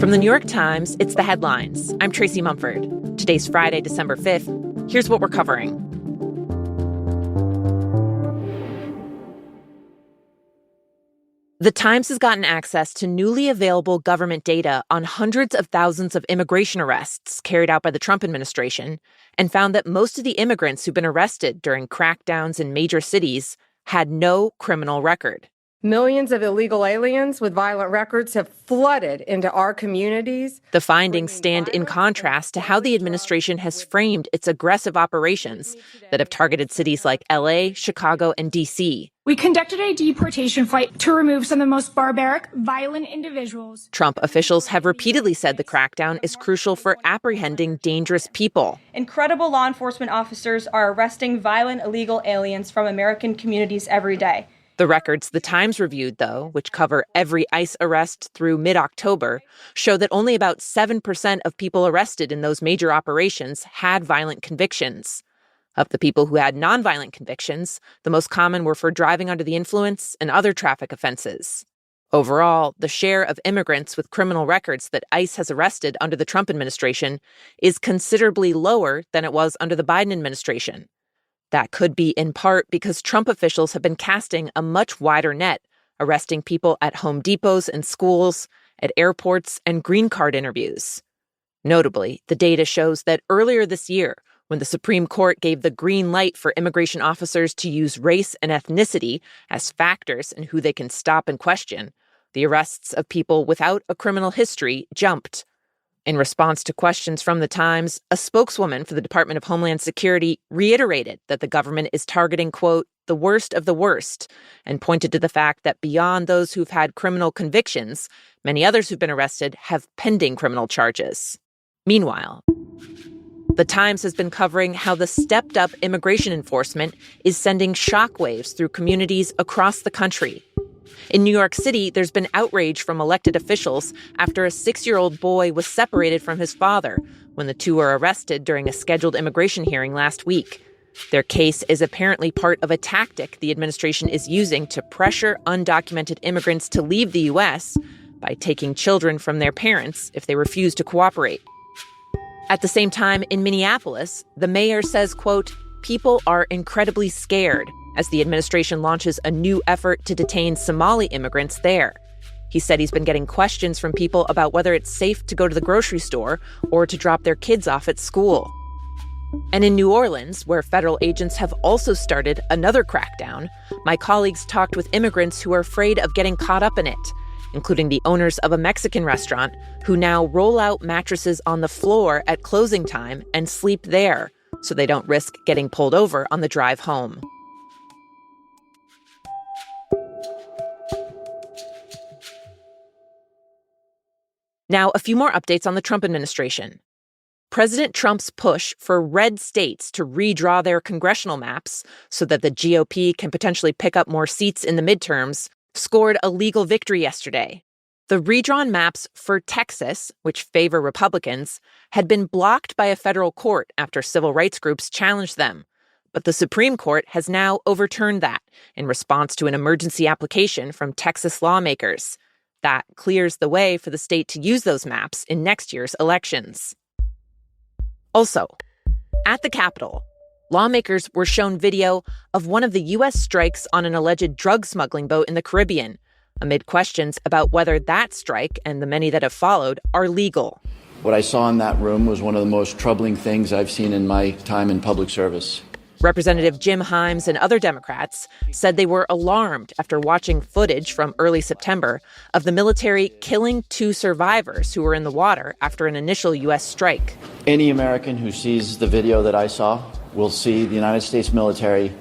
From the New York Times, it's The Headlines. I'm Tracy Mumford. Today's Friday, December 5th. Here's what we're covering. The Times has gotten access to newly available government data on hundreds of thousands of immigration arrests carried out by the Trump administration and found that most of the immigrants who've been arrested during crackdowns in major cities had no criminal record. Millions of illegal aliens with violent records have flooded into our communities. The findings stand in contrast to how the administration has framed its aggressive operations that have targeted cities like L.A., Chicago, and D.C. We conducted a deportation flight to remove some of the most barbaric, violent individuals. Trump officials have repeatedly said the crackdown is crucial for apprehending dangerous people. Incredible law enforcement officers are arresting violent illegal aliens from American communities every day. The records the Times reviewed, though, which cover every ICE arrest through mid-October, show that only about 7% of people arrested in those major operations had violent convictions. Of the people who had nonviolent convictions, the most common were for driving under the influence and other traffic offenses. Overall, the share of immigrants with criminal records that ICE has arrested under the Trump administration is considerably lower than it was under the Biden administration. That could be in part because Trump officials have been casting a much wider net, arresting people at Home Depots and schools, at airports, and green card interviews. Notably, the data shows that earlier this year, when the Supreme Court gave the green light for immigration officers to use race and ethnicity as factors in who they can stop and question, the arrests of people without a criminal history jumped. In response to questions from the Times, a spokeswoman for the Department of Homeland Security reiterated that the government is targeting, quote, the worst of the worst, and pointed to the fact that beyond those who've had criminal convictions, many others who've been arrested have pending criminal charges. Meanwhile, the Times has been covering how the stepped-up immigration enforcement is sending shockwaves through communities across the country. In New York City, there's been outrage from elected officials after a 6-year-old boy was separated from his father when the two were arrested during a scheduled immigration hearing last week. Their case is apparently part of a tactic the administration is using to pressure undocumented immigrants to leave the U.S. by taking children from their parents if they refuse to cooperate. At the same time, in Minneapolis, the mayor says, quote, people are incredibly scared as the administration launches a new effort to detain Somali immigrants there. He said he's been getting questions from people about whether it's safe to go to the grocery store or to drop their kids off at school. And in New Orleans, where federal agents have also started another crackdown, my colleagues talked with immigrants who are afraid of getting caught up in it, including the owners of a Mexican restaurant who now roll out mattresses on the floor at closing time and sleep there so they don't risk getting pulled over on the drive home. Now, a few more updates on the Trump administration. President Trump's push for red states to redraw their congressional maps so that the GOP can potentially pick up more seats in the midterms scored a legal victory yesterday. The redrawn maps for Texas, which favor Republicans, had been blocked by a federal court after civil rights groups challenged them. But the Supreme Court has now overturned that in response to an emergency application from Texas lawmakers. That clears the way for the state to use those maps in next year's elections. Also, at the Capitol, lawmakers were shown video of one of the U.S. strikes on an alleged drug smuggling boat in the Caribbean, amid questions about whether that strike and the many that have followed are legal. What I saw in that room was one of the most troubling things I've seen in my time in public service. Representative Jim Himes and other Democrats said they were alarmed after watching footage from early September of the military killing 2 survivors who were in the water after an initial U.S. strike. Any American who sees the video that I saw will see the United States military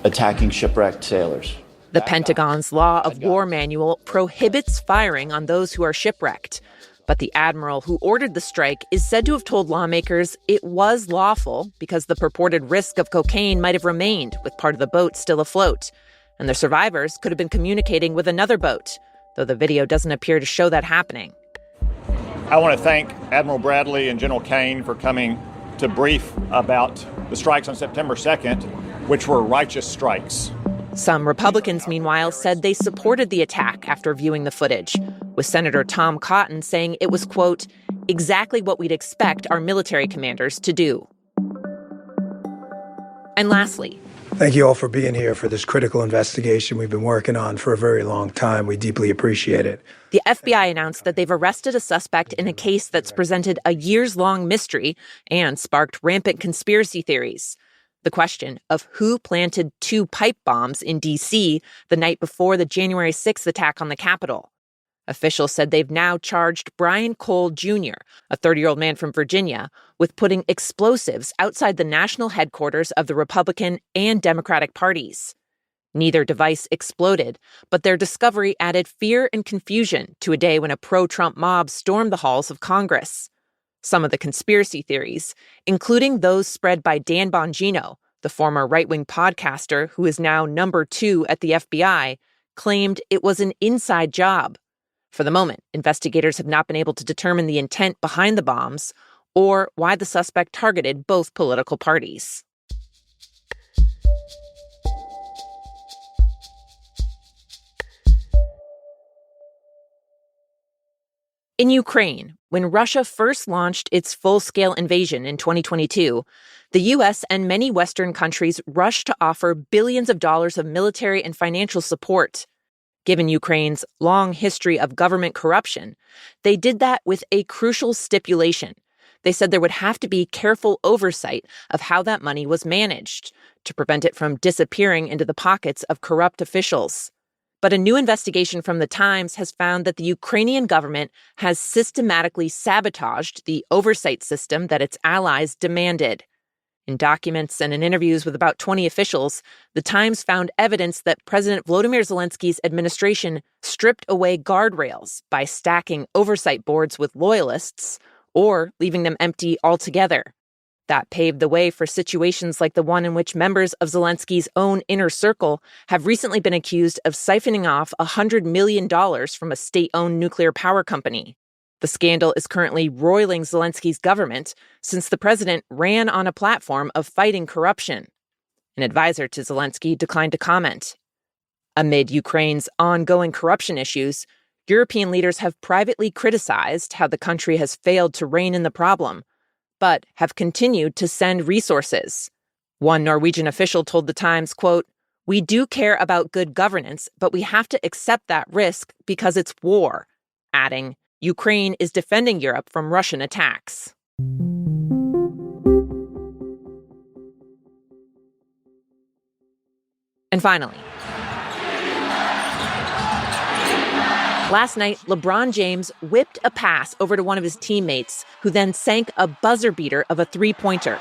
attacking shipwrecked sailors. The Pentagon's Law of War manual prohibits firing on those who are shipwrecked. But the admiral who ordered the strike is said to have told lawmakers it was lawful because the purported risk of cocaine might have remained with part of the boat still afloat. And the survivors could have been communicating with another boat, though the video doesn't appear to show that happening. I want to thank Admiral Bradley and General Kane for coming to brief about the strikes on September 2nd, which were righteous strikes. Some Republicans, meanwhile, said they supported the attack after viewing the footage, with Senator Tom Cotton saying it was, quote, exactly what we'd expect our military commanders to do. And lastly, thank you all for being here for this critical investigation we've been working on for a very long time. We deeply appreciate it. The FBI announced that they've arrested a suspect in a case that's presented a years-long mystery and sparked rampant conspiracy theories. The question of who planted 2 pipe bombs in D.C. the night before the January 6th attack on the Capitol. Officials said they've now charged Brian Cole Jr., a 30-year-old man from Virginia, with putting explosives outside the national headquarters of the Republican and Democratic parties. Neither device exploded, but their discovery added fear and confusion to a day when a pro-Trump mob stormed the halls of Congress. Some of the conspiracy theories, including those spread by Dan Bongino, the former right-wing podcaster who is now number 2 at the FBI, claimed it was an inside job. For the moment, investigators have not been able to determine the intent behind the bombs or why the suspect targeted both political parties. In Ukraine, when Russia first launched its full-scale invasion in 2022, the U.S. and many Western countries rushed to offer billions of dollars of military and financial support. Given Ukraine's long history of government corruption, they did that with a crucial stipulation. They said there would have to be careful oversight of how that money was managed to prevent it from disappearing into the pockets of corrupt officials. But a new investigation from The Times has found that the Ukrainian government has systematically sabotaged the oversight system that its allies demanded. In documents and in interviews with about 20 officials, The Times found evidence that President Volodymyr Zelensky's administration stripped away guardrails by stacking oversight boards with loyalists or leaving them empty altogether. That paved the way for situations like the one in which members of Zelensky's own inner circle have recently been accused of siphoning off $100 million from a state-owned nuclear power company. The scandal is currently roiling Zelensky's government since the president ran on a platform of fighting corruption. An advisor to Zelensky declined to comment. Amid Ukraine's ongoing corruption issues, European leaders have privately criticized how the country has failed to rein in the problem, but have continued to send resources. One Norwegian official told The Times, quote, "We do care about good governance, but we have to accept that risk because it's war," adding, "Ukraine is defending Europe from Russian attacks." And finally, last night, LeBron James whipped a pass over to one of his teammates, who then sank a buzzer beater of a three-pointer.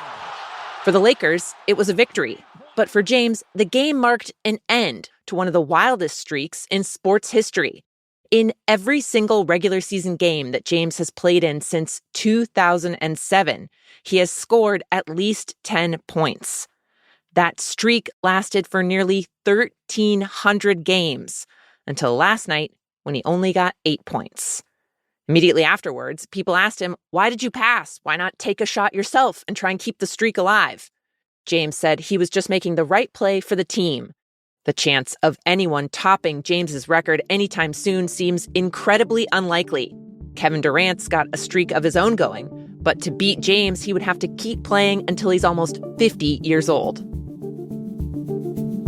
For the Lakers, it was a victory. But for James, the game marked an end to one of the wildest streaks in sports history. In every single regular season game that James has played in since 2007, he has scored at least 10 points. That streak lasted for nearly 1,300 games until last night, when he only got 8 points. Immediately afterwards, people asked him, "Why did you pass? Why not take a shot yourself and try and keep the streak alive?" James said he was just making the right play for the team. The chance of anyone topping James's record anytime soon seems incredibly unlikely. Kevin Durant's got a streak of his own going, but to beat James, he would have to keep playing until he's almost 50 years old.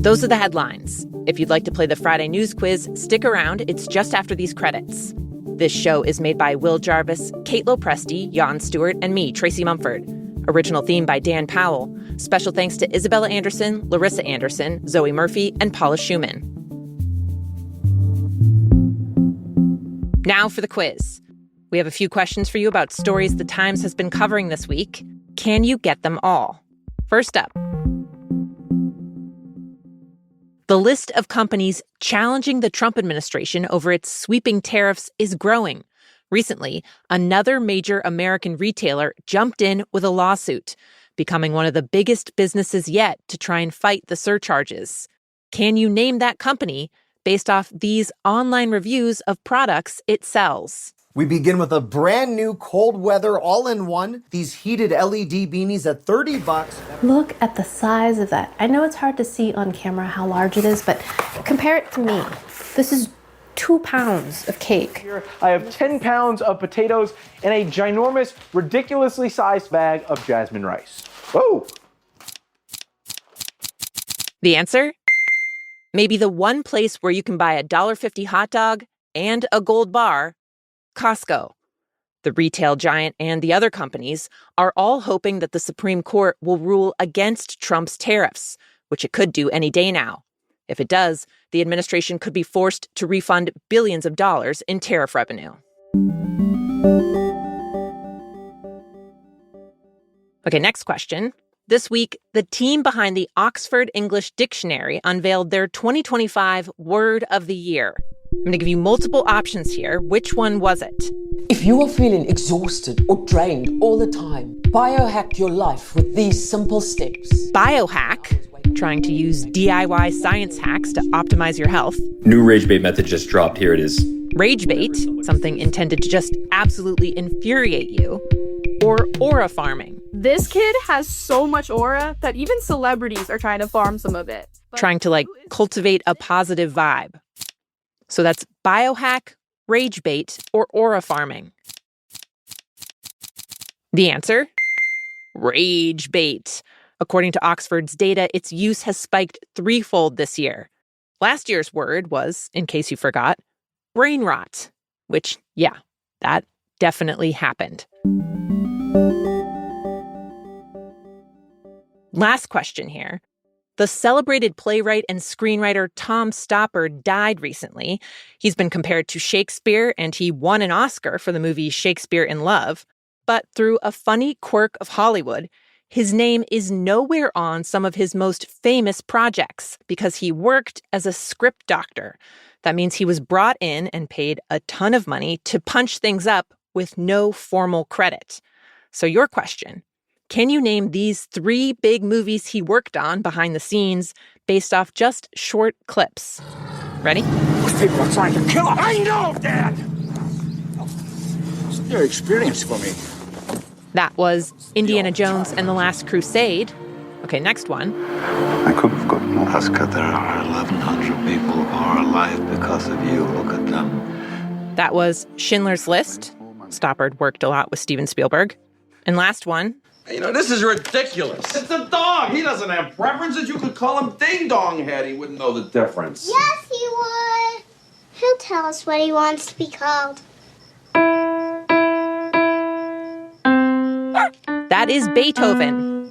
Those are the headlines. If you'd like to play the Friday News Quiz, stick around. It's just after these credits. This show is made by Will Jarvis, Kate Lopresti, Jan Stewart, and me, Tracy Mumford. Original theme by Dan Powell. Special thanks to Isabella Anderson, Larissa Anderson, Zoe Murphy, and Paula Schumann. Now for the quiz. We have a few questions for you about stories The Times has been covering this week. Can you get them all? First up, the list of companies challenging the Trump administration over its sweeping tariffs is growing. Recently, another major American retailer jumped in with a lawsuit, becoming one of the biggest businesses yet to try and fight the surcharges. Can you name that company based off these online reviews of products it sells? We begin with a brand new cold weather all-in-one. These heated LED beanies at $30. Look at the size of that. I know it's hard to see on camera how large it is, but compare it to me. This is 2 pounds of cake. Here, I have 10 pounds of potatoes and a ginormous, ridiculously sized bag of jasmine rice. Whoa! The answer? Maybe the one place where you can buy a $1.50 hot dog and a gold bar, Costco. The retail giant and the other companies are all hoping that the Supreme Court will rule against Trump's tariffs, which it could do any day now. If it does, the administration could be forced to refund billions of dollars in tariff revenue. Okay, next question. This week, the team behind the Oxford English Dictionary unveiled their 2025 Word of the Year. I'm going to give you multiple options here. Which one was it? If you are feeling exhausted or drained all the time, biohack your life with these simple steps. Biohack, trying to use DIY science hacks to optimize your health. New rage bait method just dropped. Here it is. Rage bait, something intended to just absolutely infuriate you. Or aura farming. This kid has so much aura that even celebrities are trying to farm some of it. Trying to cultivate a positive vibe. So that's biohack, rage bait, or aura farming. The answer? Rage bait. According to Oxford's data, its use has spiked threefold this year. Last year's word was, in case you forgot, brain rot, which, yeah, that definitely happened. Last question here. The celebrated playwright and screenwriter Tom Stoppard died recently. He's been compared to Shakespeare, and he won an Oscar for the movie Shakespeare in Love. But through a funny quirk of Hollywood, his name is nowhere on some of his most famous projects because he worked as a script doctor. That means he was brought in and paid a ton of money to punch things up with no formal credit. So your question, can you name these 3 big movies he worked on behind the scenes based off just short clips? Ready? Those people are trying to kill us. I know, Dad! It's a new experience for me. That was Indiana Jones and the Last Crusade. Okay, next one. I could have gotten more. Oscar, there are 1,100 people who are alive because of you. Look at them. That was Schindler's List. Stoppard worked a lot with Steven Spielberg. And last one. You know, this is ridiculous. It's a dog. He doesn't have preferences. You could call him Ding Dong Head. He wouldn't know the difference. Yes, he would. He'll tell us what he wants to be called. That is Beethoven,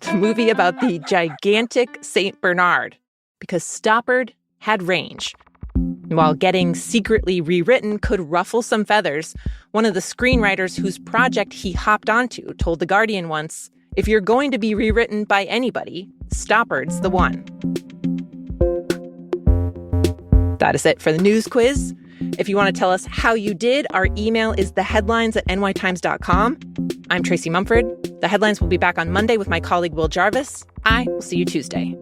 the movie about the gigantic St. Bernard, because Stoppard had range. While getting secretly rewritten could ruffle some feathers, one of the screenwriters whose project he hopped onto told The Guardian once, if you're going to be rewritten by anybody, Stoppard's the one. That is it for the news quiz. If you want to tell us how you did, our email is theheadlines@nytimes.com. I'm Tracy Mumford. The Headlines will be back on Monday with my colleague Will Jarvis. I will see you Tuesday.